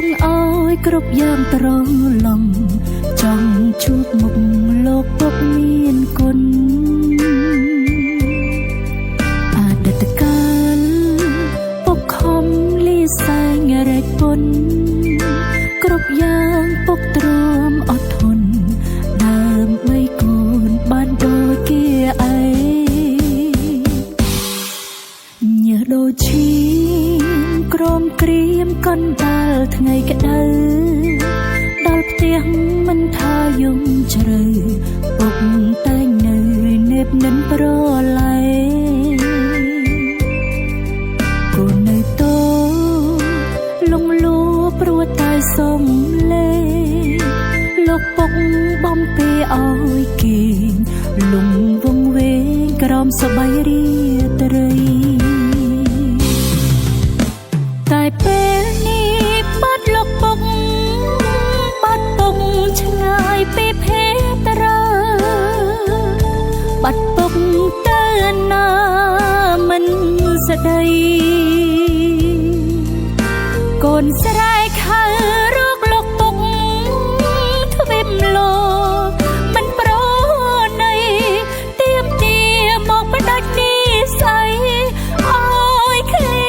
ង់ឲ្យគ្រប់យ៉ាងត្រឡំចង់ជួបមុខលោកពុកមានគុណអតីតកាលពុកខំលីសែងរែកពុនគ្រប់យ៉ាងពុកទ្រាំអត់ធន់ដើម្បីកូនបានដូចគេឯងញើសដូចឈាមក្រមក្រៀមកណ្ដាលថ្ងៃក្តៅដល់ផ្ទះមិនថាយំជ្រៅពុកតែងនៅនេបនិនប្រឡែកូននៅតូលងលួព្រោះតែសុំលេលោកពុកបំពេឲ្យគេលងវងវែងក្រោមសបៃរាត្រីតែពេលនេះបាត់លោកពុកបាត់ពុកឆ្ងាយពីភេទរាបាត់ពុកទៅណាមិនស្ដីកូនស្រែកហៅរកលោកពុកទ្វិមលោកមិនប្រណីទៀមទាមកបដាច់និស័យអើយឃ្លី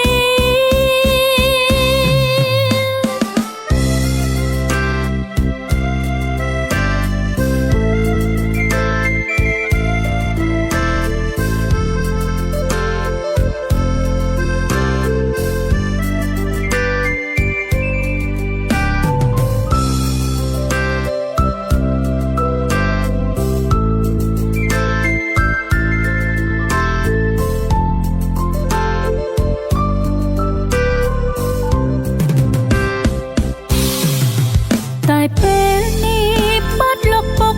តែពេលនេះបាត់លោកពុក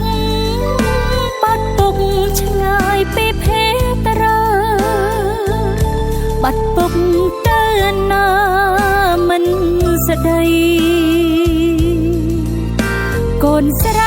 បាត់ពុកឆ្ងាយពីភេទរាបាត់ពុកទៅណាមិនស្ដីកូនស្រែ